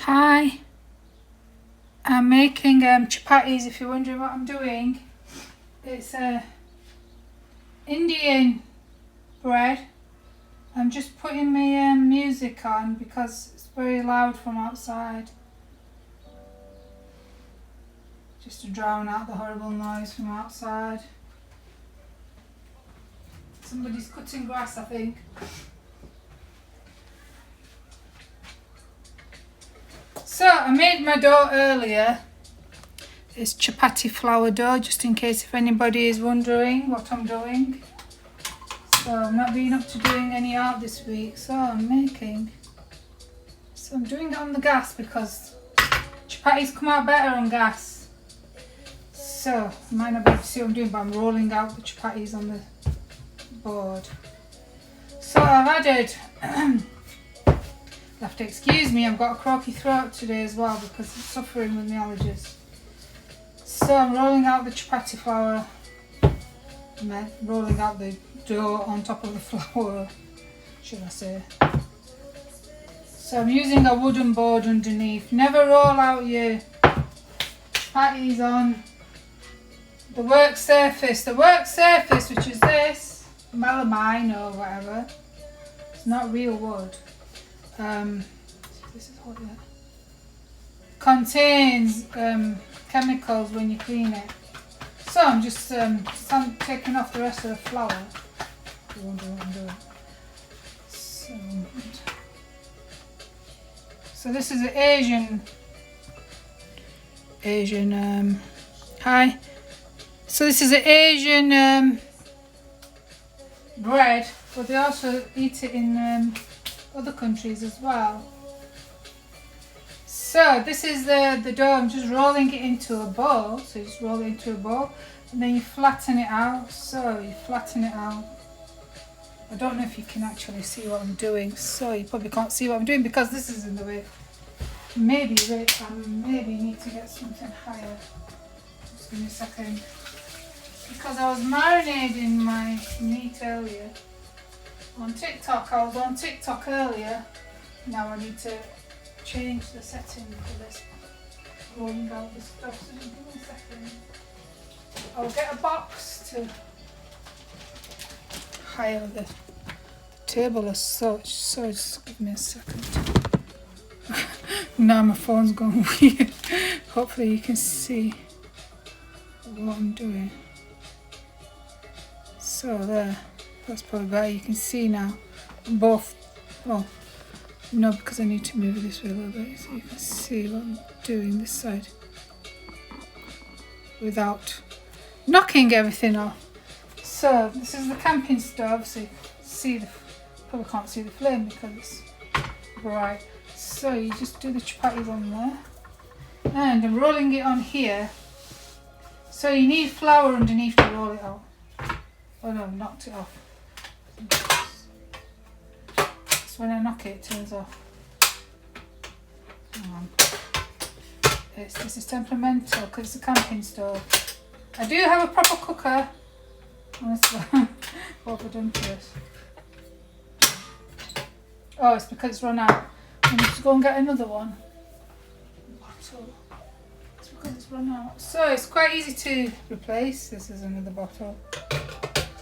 Hi, I'm making chapattis. If you're wondering what I'm doing, it's Indian bread. I'm just putting my music on because it's very loud from outside, just to drown out the horrible noise from outside. Somebody's cutting grass, I think. So I made my dough earlier. It's chapatti flour dough, just in case if anybody is wondering what I'm doing. So I'm not being up to doing any art this week, so I'm doing it on the gas because chapattis come out better on gas. So you might not be able to see what I'm doing, but I'm rolling out the chapattis on the board. So I've added you'll have to excuse me, I've got a croaky throat today as well because I'm suffering with my allergies. So I'm rolling out the chapatti flour, and rolling out the dough on top of the flour, should I say. So I'm using a wooden board underneath. Never roll out your chapattis on the work surface. The work surface, which is this, melamine or whatever, it's not real wood. This is hot yet. Contains chemicals when you clean it. So I'm just taking off the rest of the flour. If you wonder what I'm doing. So this is an Asian. Hi. So this is an Asian bread, but they also eat it in other countries as well. So this is the dough. I'm just rolling it into a bowl. So you just roll it into a bowl and then you flatten it out. So you flatten it out. I don't know if you can actually see what I'm doing. So you probably can't see what I'm doing because this is in the way. Maybe need to get something higher. Just give me a second. Because I was marinating my meat earlier on TikTok. I was on TikTok earlier. Now I need to change the setting for this. Rolling out the stuff. So give me a second. I'll get a box to higher the table as such. So just give me a second. Now my phone's gone weird. Hopefully you can see what I'm doing. So there, that's probably better. You can see now both. Oh no, because I need to move this way a little bit so you can see what I'm doing this side without knocking everything off. So this is the camping stove. So you see probably can't see the flame because it's bright. So you just do the chapattis on there, and I'm rolling it on here. So you need flour underneath to roll it out. Oh no, I knocked it off. So when I knock it, it turns off. Hang on. This is temperamental because it's a camping stove. I do have a proper cooker. Honestly, what have I done to it? Oh, it's because it's run out. I need to go and get another one. Bottle. It's because it's run out. So it's quite easy to replace. This is another bottle.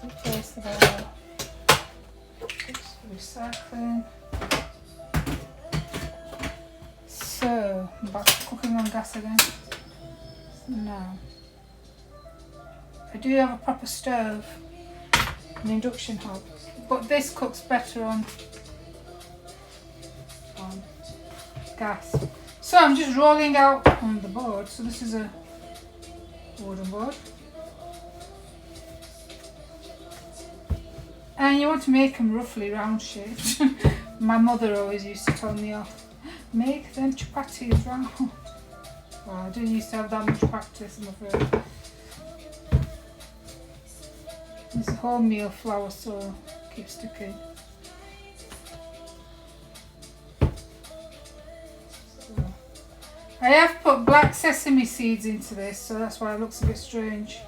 Replace the bottle. Oops, recycling. So I'm back to cooking on gas again. Now I do have a proper stove, an induction hob, but this cooks better on gas. So I'm just rolling out on the board. So this is a wooden board. And you want to make them roughly round shaped. My mother always used to tell me off, make them chapattis round. Well, I didn't used to have that much practice, I'm afraid. It's wholemeal flour, so keep sticking. So, I have put black sesame seeds into this, so that's why it looks a bit strange.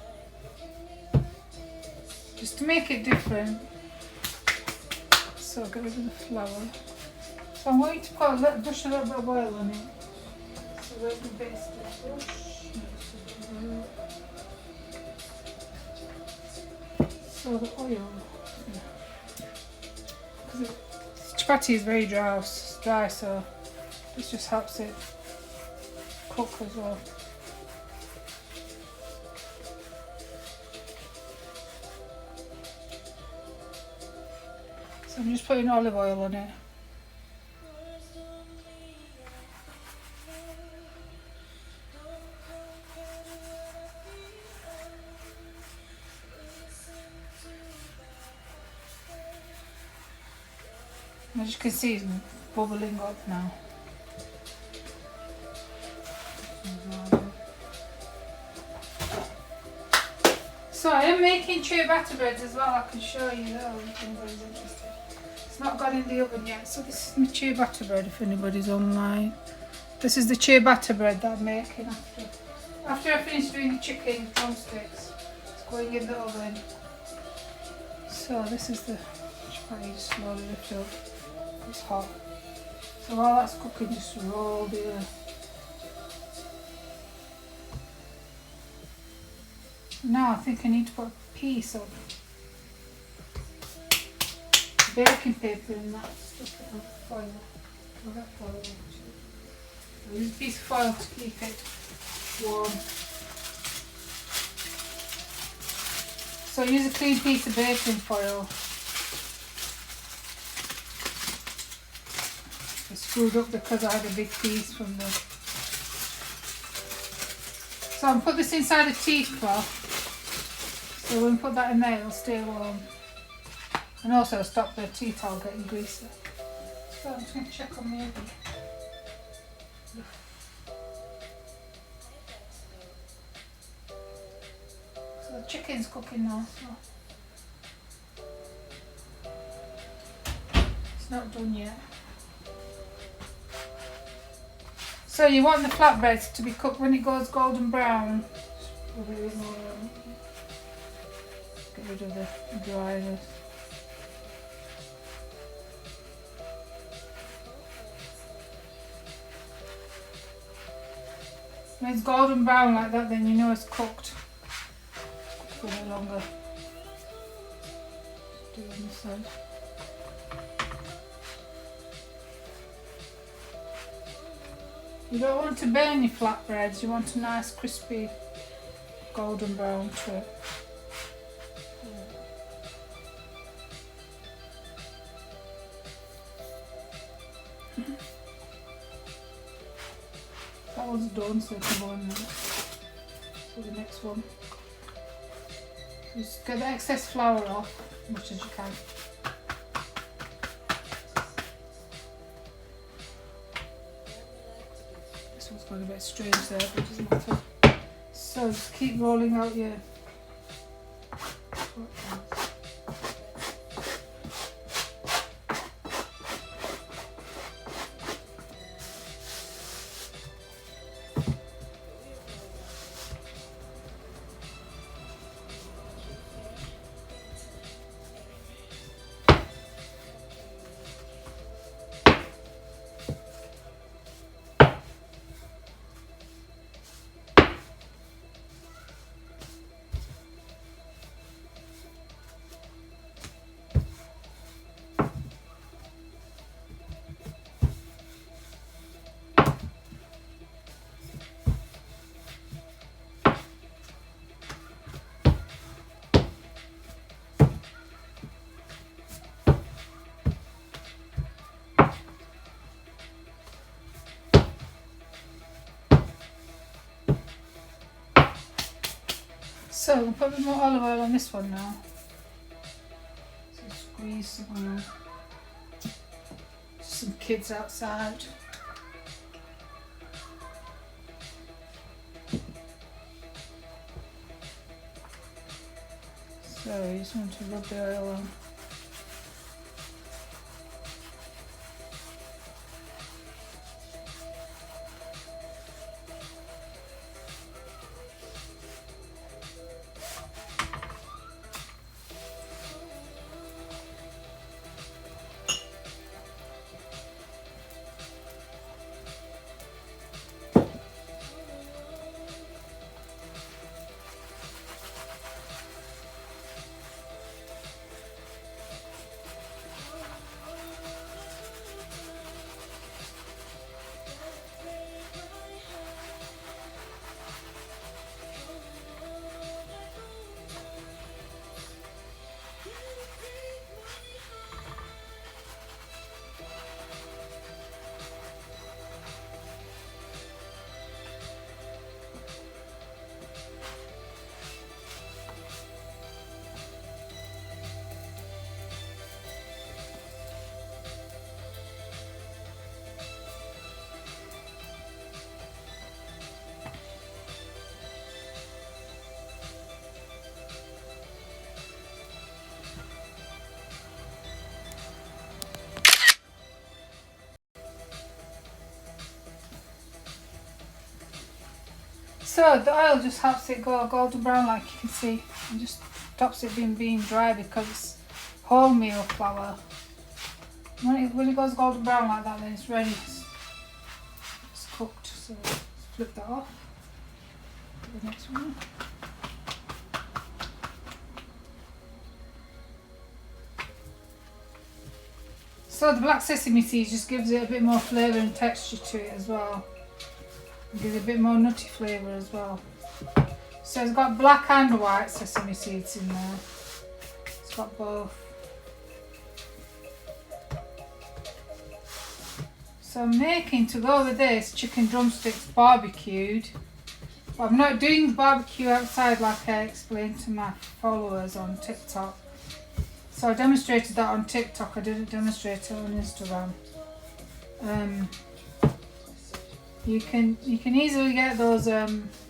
Just to make it different. So get rid of the flour. So I'm going to put brush a little bit of oil on it. where's the bits of the brush? So the oil, because chapatti is very dry, so this just helps it cook as well. So I'm just putting olive oil on it. As you can see, it's bubbling up now. So I am making ciabatta breads as well. I can show you those if anybody's interested. It's not gone in the oven yet. So this is my ciabatta bread if anybody's online. This is the ciabatta bread that I'm making after I finish doing the chicken drumsticks. It's going in the oven. So this is the chapatti. Just slowly lift up. It's hot. So while that's cooking, just roll the now I think I need to put a piece of baking paper in that, stuff it on foil. Well, that foil actually. I'll use a piece of foil to keep it warm. So I use a clean piece of baking foil. I screwed up because I had a big piece from the... So I'll put this inside a tea cloth. So when we put that in there, it'll stay warm. And also stop the tea towel getting greasy. So I'm just going to check on the oven. So the chicken's cooking now. So it's not done yet. So you want the flatbreads to be cooked when it goes golden brown. Just put a bit more on. Get rid of the dryness. When it's golden brown like that, then you know it's cooked. For a bit longer. Do it on the side. You don't want to burn your flatbreads, you want a nice crispy golden brown to it. That one's done, so it can go in there. So the next one. So just get the excess flour off as much as you can. This one's got a bit strange there, but it doesn't matter. So just keep rolling out your... So we'll put a bit more olive oil on this one now. So squeeze some oil. Some kids outside. So you just want to rub the oil on. So the oil just helps it go golden brown, like you can see, and just stops it being dry because it's wholemeal flour. When it goes golden brown like that, then it's ready. It's cooked. So let's flip that off. The next one. So the black sesame seeds just gives it a bit more flavour and texture to it as well. It gives it a bit more nutty flavour as well. So it's got black and white sesame seeds in there. It's got both. So I'm making, to go with this, chicken drumsticks barbecued. But I'm not doing the barbecue outside like I explained to my followers on TikTok. So I demonstrated that on TikTok, I didn't demonstrate it on Instagram. You can easily get those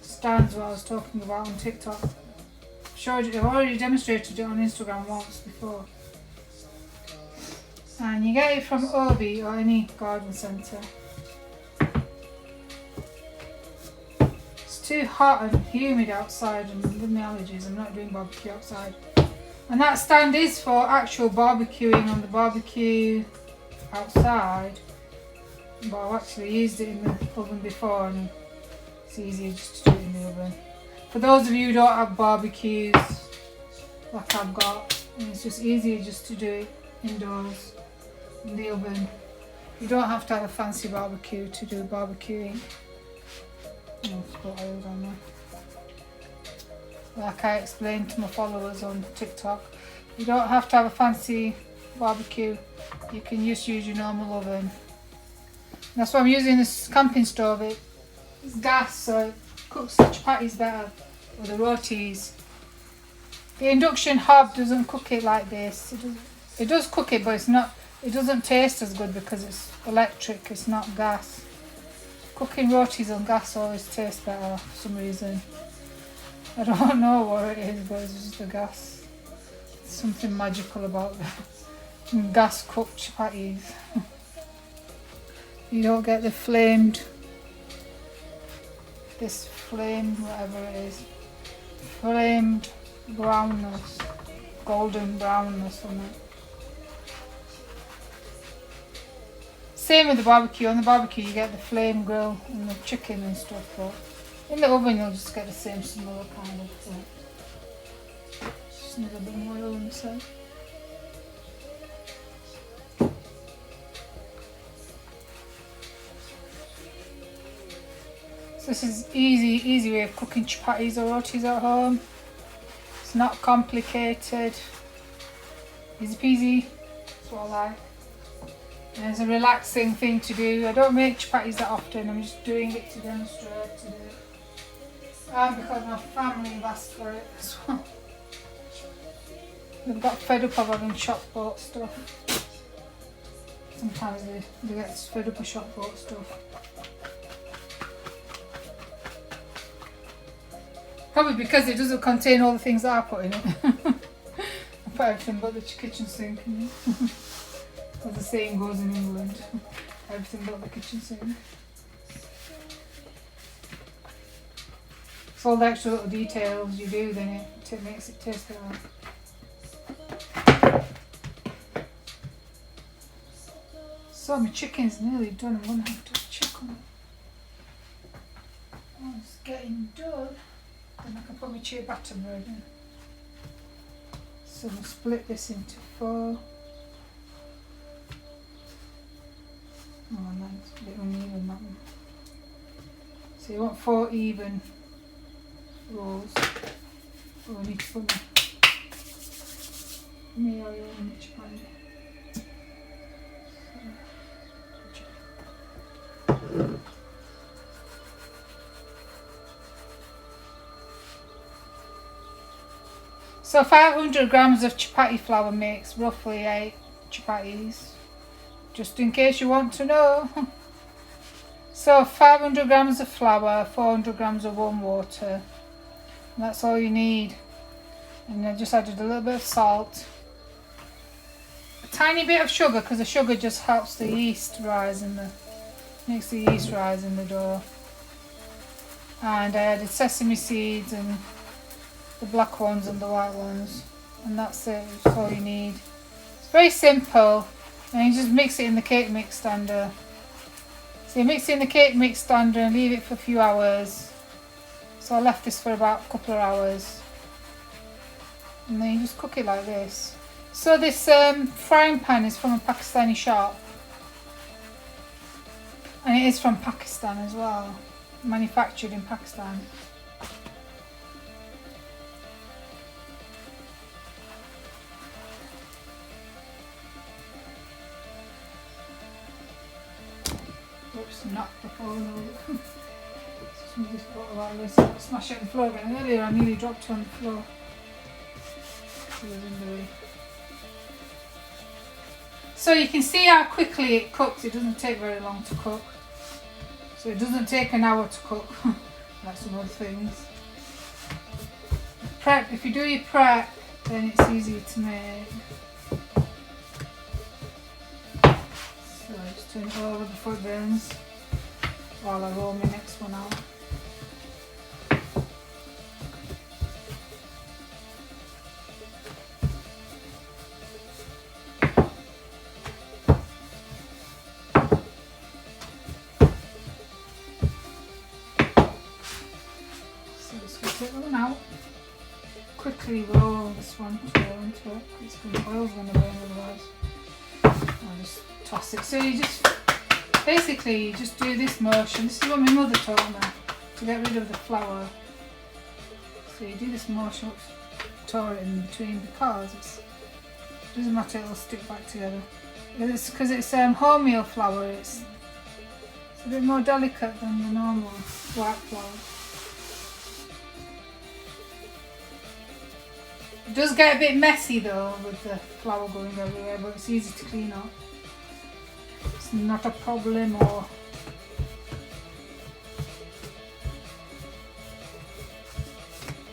stands what I was talking about on TikTok. I've already demonstrated it on Instagram once before. And you get it from Obi or any garden centre. It's too hot and humid outside, and with my allergies I'm not doing barbecue outside. And that stand is for actual barbecuing on the barbecue outside, but I've actually used it in the oven before, and it's easier just to do it in the oven. For those of you who don't have barbecues like I've got, it's just easier just to do it indoors in the oven. You don't have to have a fancy barbecue to do barbecuing. I've got oil on there. Like I explained to my followers on TikTok, you don't have to have a fancy barbecue. You can just use your normal oven. That's why I'm using this camping stove. It's gas, so it cooks the chapattis better, or the rotis. The induction hob doesn't cook it like this. It does cook it, but it doesn't taste as good because it's electric, it's not gas. Cooking rotis on gas always tastes better for some reason. I don't know what it is, but it's just the gas. There's something magical about the gas cooked chapattis. You don't get the flamed, whatever it is, flamed brownness, golden brownness on it. Same with the barbecue. On the barbecue you get the flame grill and the chicken and stuff, but in the oven you'll just get the same similar kind of thing. Just need a bit more oil on the side. So this is easy way of cooking chapattis or rotis at home. It's not complicated. Easy peasy. That's what I like. And it's a relaxing thing to do. I don't make chapattis that often. I'm just doing it to demonstrate to do it. And because my family have asked for it as well. They've got fed up of having shop bought stuff. Sometimes they get fed up of shop bought stuff. Probably because it doesn't contain all the things that I put in it. I put everything but the kitchen sink in it. As the saying goes in England. Everything but the kitchen sink. It's all the extra little details you do, then it makes it taste better. So my chicken's nearly done. I'm going to have to check on it. Oh, it's getting done. Then I can put my ciabatta bread in. So we'll split this into 4. Oh, that's a bit uneven, that one. So you want 4 even rolls. Oh, I need to put my oil in each pan. So 500 grams of chapatti flour makes roughly 8 chapattis, just in case you want to know. So 500 grams of flour, 400 grams of warm water, and that's all you need. And I just added a little bit of salt, a tiny bit of sugar, because the sugar just helps the yeast rise makes the yeast rise in the dough. and I added sesame seeds and the black ones and the white ones, and that's it. That's all you need. It's very simple, and you just mix it in the cake mix stander. So you mix it in the cake mix stander and leave it for a few hours. So I left this for about a couple of hours, and then you just cook it like this. So this frying pan is from a Pakistani shop, and it is from Pakistan as well, manufactured in Pakistan. Oops, knocked the phone over. Somebody's got about this. I'll smash it on the floor again. Earlier I nearly dropped it on the floor. It was in the way. So you can see how quickly it cooks. It doesn't take very long to cook. So it doesn't take an hour to cook, like some other things. Prep, if you do your prep, then it's easy to make. So I just turn it over before it burns while I roll my next one out. Take that one out. Quickly roll this one into it. It's going to oil's going to burn otherwise. I'll just toss it. So you just basically just do this motion. This is what my mother taught me, to get rid of the flour. So you do this motion, tore it in between, because it doesn't matter, it'll stick back together. It's because it's wholemeal flour. It's a bit more delicate than the normal white flour. It does get a bit messy though with the flour going everywhere, but it's easy to clean up. It's not a problem. Or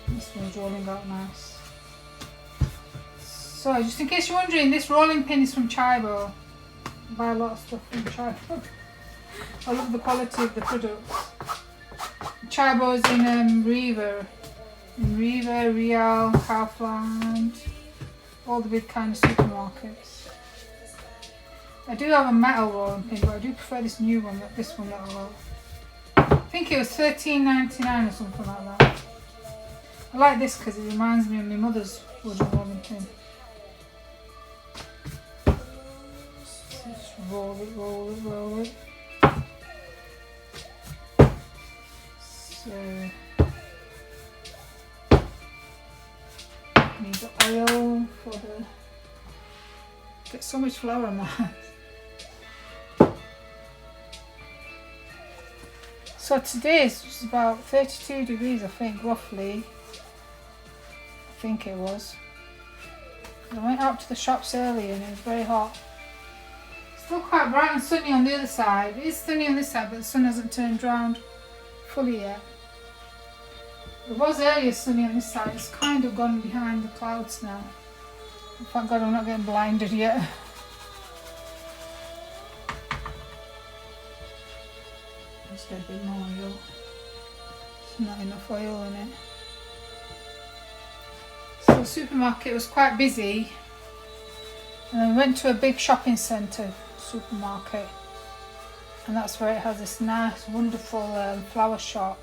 this one's rolling out nice. So just in case you're wondering, this rolling pin is from Chibo. I buy a lot of stuff from Chibo. I love the quality of the products. Chibo is in Riva, Real, Kaufland, all the big kind of supermarkets. I do have a metal rolling pin, but I do prefer this new one, this one that I love. I think it was $13.99 or something like that. I like this because it reminds me of my mother's wooden rolling pin. So just roll it, roll it, roll it. So need the oil for the. Get so much flour on my hands. So today it's about 32 degrees, I think, roughly. I think it was. I went out to the shops earlier and it was very hot. Still quite bright and sunny on the other side. It is sunny on this side, but the sun hasn't turned round fully yet. It was earlier sunny on this side. It's kind of gone behind the clouds now. Thank God I'm not getting blinded yet. Just a bit more oil. There's not enough oil in it. So the supermarket was quite busy, and then we went to a big shopping centre supermarket, and that's where it has this nice, wonderful flower shop.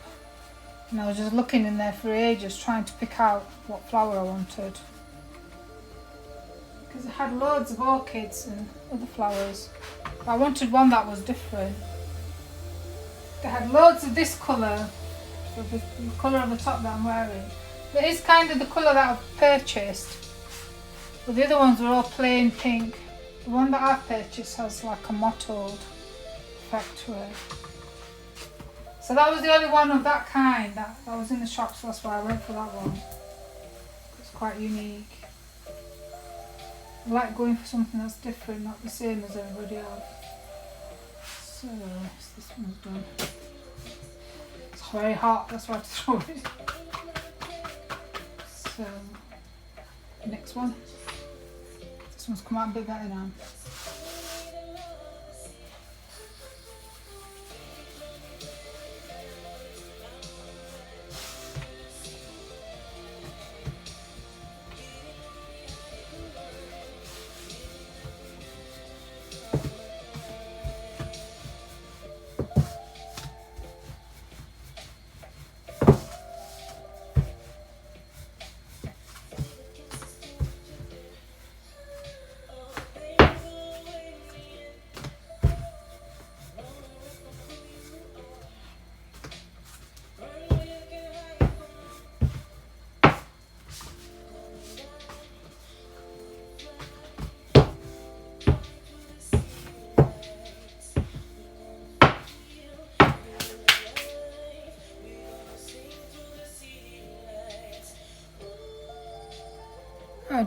And I was just looking in there for ages, trying to pick out what flower I wanted. Because it had loads of orchids and other flowers. But I wanted one that was different. They had loads of this colour, so the colour of the top that I'm wearing. But it's kind of the colour that I've purchased. But the other ones were all plain pink. The one that I've purchased has like a mottled effect to it. So that was the only one of that kind that was in the shop, so that's why I went for that one. It's quite unique. I like going for something that's different, not the same as everybody else. So this one's done. It's very hot, that's why I had to throw it. So next one. This one's come out a bit better now.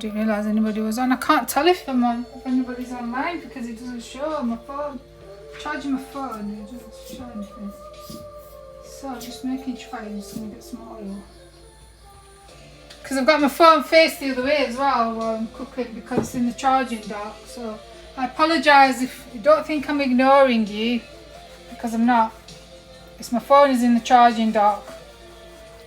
didn't realise anybody was on. I can't tell if anybody's online because it doesn't show on my phone. Charging my phone, it doesn't show anything. So I'm just making chapati. I'm just going to get some oil. Because I've got my phone faced the other way as well while I'm cooking because it's in the charging dock. So I apologise if you don't think I'm ignoring you, because I'm not. It's my phone is in the charging dock.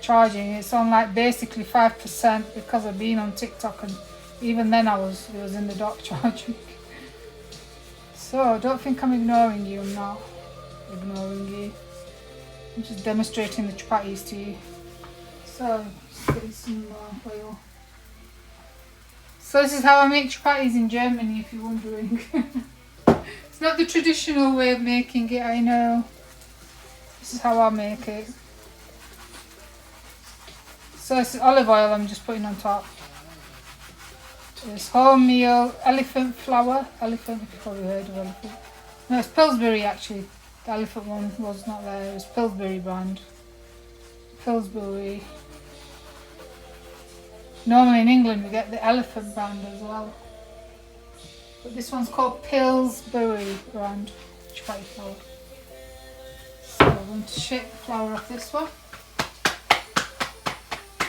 Charging. It's on like basically 5% because I've been on TikTok, and even then it was in the dock charging. So don't think I'm ignoring you. I'm not ignoring you. I'm just demonstrating the chapatis to you. So just getting some oil. So this is how I make chapatis in Germany, if you're wondering. It's not the traditional way of making it, I know. This is how I make it. So this is olive oil I'm just putting on top. It's wholemeal elephant flour. Elephant, if you've probably heard of elephant. No, it's Pillsbury actually. The elephant one was not there. It was Pillsbury brand. Pillsbury. Normally in England we get the elephant brand as well. But this one's called Pillsbury brand chapati flour. So I'm going to shake the flour off this one.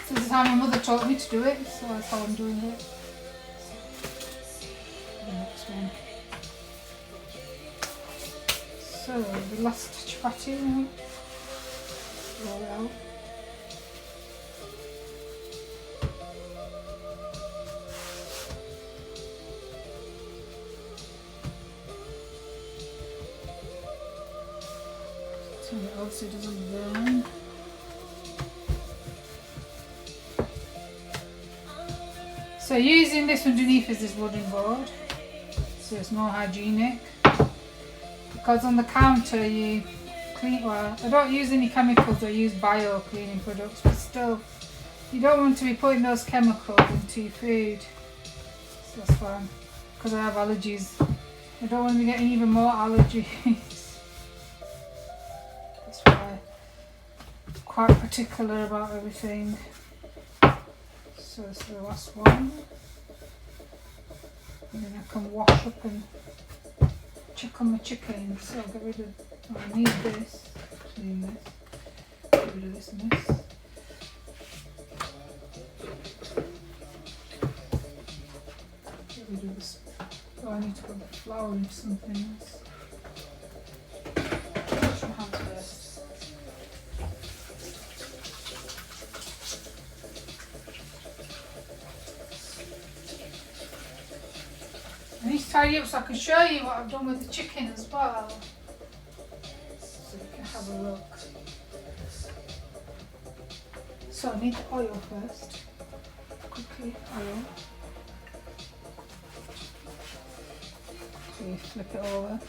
So this is how my mother taught me to do it, so that's how I'm doing it. The next one. So the last chapati now. Roll it out. Turn it off so it doesn't burn. So using this underneath is this wooden board, so it's more hygienic. Because on the counter you clean, well, I don't use any chemicals, I use bio cleaning products, but still, you don't want to be putting those chemicals into your food. So that's why, because I have allergies, I don't want to be getting even more allergies. That's why I'm quite particular about everything. So this is the last one. And then I can wash up and check on my chicken. So I'll get rid of, I need this, clean this, get rid of this and this. Get rid of this. Oh, I need to put the flour into something else. Wash my hands first. I need to tidy up so I can show you what I've done with the chicken as well, so you can have a look. So I need the oil first. Quickly, oil. So you flip it over.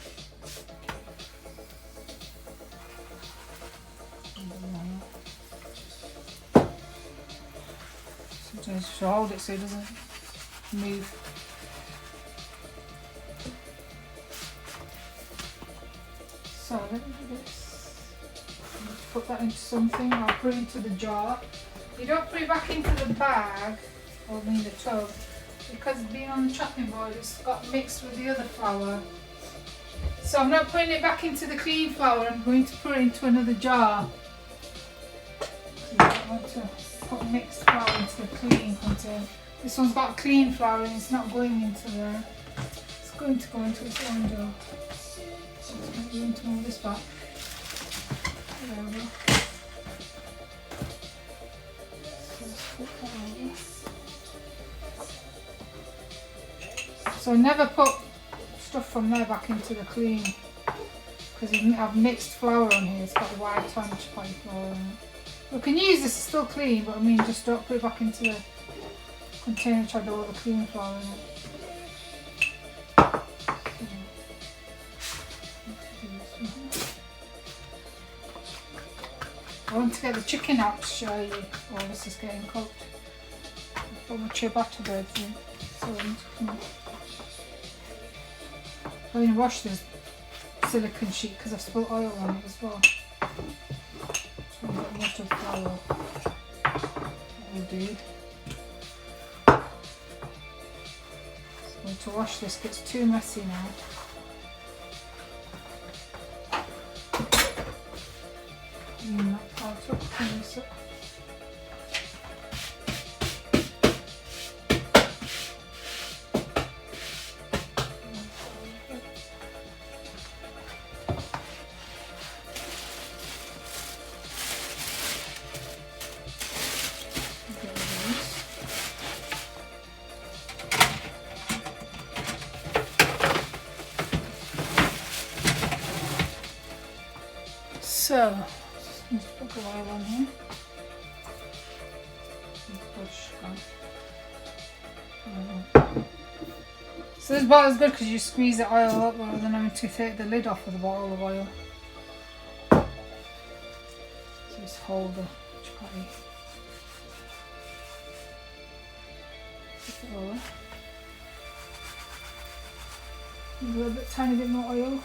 Sometimes you should hold it so it doesn't move. So let me do this. I'm going to put that into something. I'll put it into the jar. You don't put it back into the bag or in the tub, because being on the chopping board it's got mixed with the other flour. So I'm not putting it back into the clean flour, I'm going to put it into another jar. So you don't want to put mixed flour into the clean container. This one's got clean flour and it's not going into there. It's going to go into its own jar. I'm going to move this back. There we go. So never put stuff from there back into the clean, because I've mixed flour on here. It's got the white and chapati flour on it. You can use this, it's still clean, but I mean just don't put it back into the container which had all the clean flour in it. I want to get the chicken out to show you while this is getting cooked. I've put my ciabatta breads in, so I need to come. I'm going to wash this silicone sheet because I've spilled oil on it as well. So I've got most of the flour. That will do. need to wash this because it's too messy now. Clean that part up, clean this up. So, just put the oil on here. So this bottle is good because you squeeze the oil up rather than having to take the lid off of the bottle of oil. So just hold the chapatti. Put it over. A little bit, tiny bit more oil.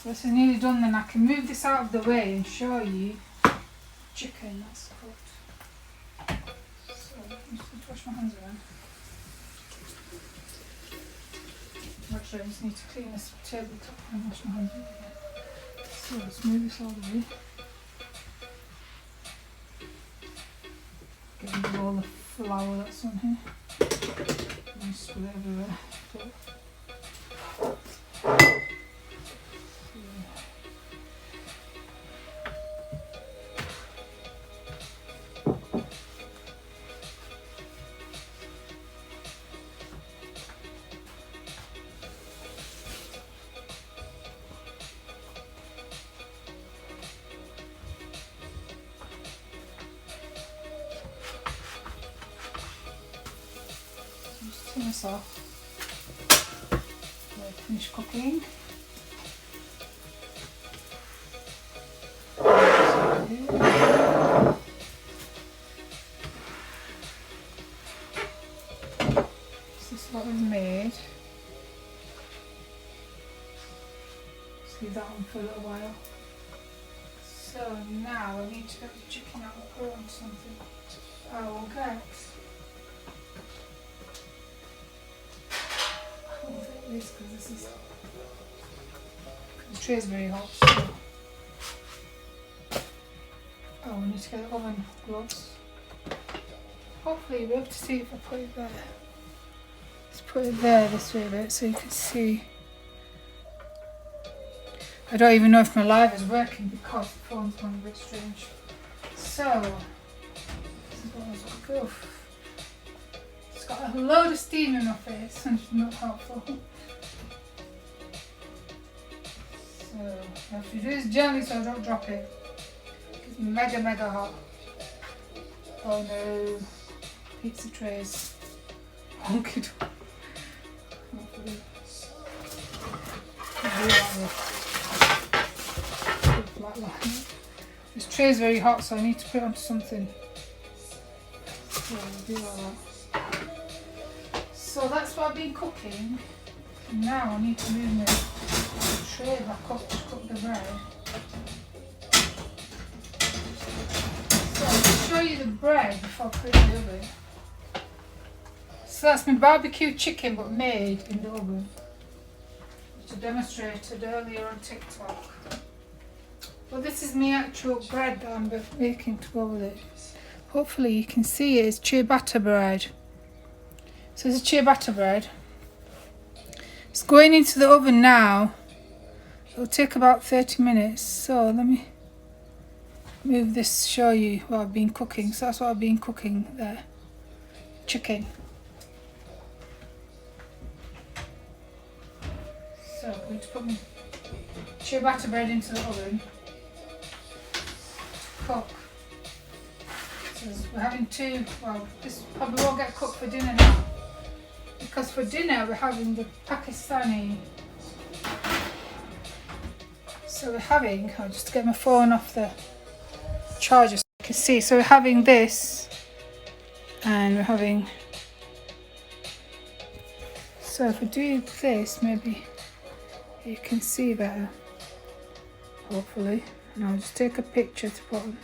So this is nearly done, then I can move this out of the way and show you chicken that's cooked. So I'm just going to wash my hands around. Actually, I just need to clean this tabletop and wash my hands again. So let's move this all the way. Get rid of all the flour that's on here. And spill it everywhere. Just turn this off. Finish cooking. This is what we've made. Just leave that on for a little while. So now I need to get the chicken out and put it on something. I will get this because this is the tray is very hot. So. Oh, we need to get the oven gloves. Hopefully you'll be able to see if I put it there. Let's put it there this way a bit so you can see. I don't even know if my live is working because the phone's going a bit strange. So this is what I was going to go. It's got a load of steam in my face and it's not helpful. So I have to do this gently so I don't drop it. It's mega hot. Oh no, pizza trays. Honky donkey. This tray is very hot, so I need to put it onto something. So I'll do all that. So that's what I've been cooking. And now I need to move my tray back up to cook the bread. So I'll show you the bread before I put it in the oven. So that's my barbecue chicken but made in the oven, which I demonstrated earlier on TikTok. Well, this is my actual bread that I'm making to go with it. Hopefully you can see it. It's ciabatta bread. So it's a ciabatta bread. It's going into the oven now. It'll take about 30 minutes. So let me move this, show you what I've been cooking. So that's what I've been cooking there. Chicken. So I'm going to put my ciabatta bread into the oven. Cook. So we're having two, well, this probably won't get cooked for dinner now, because for dinner we're having the Pakistani. So we're having, I'll just get my phone off the charger so you can see. So we're having this, and we're having, so if we do this, maybe you can see better, hopefully. And I'll just take a picture to put on.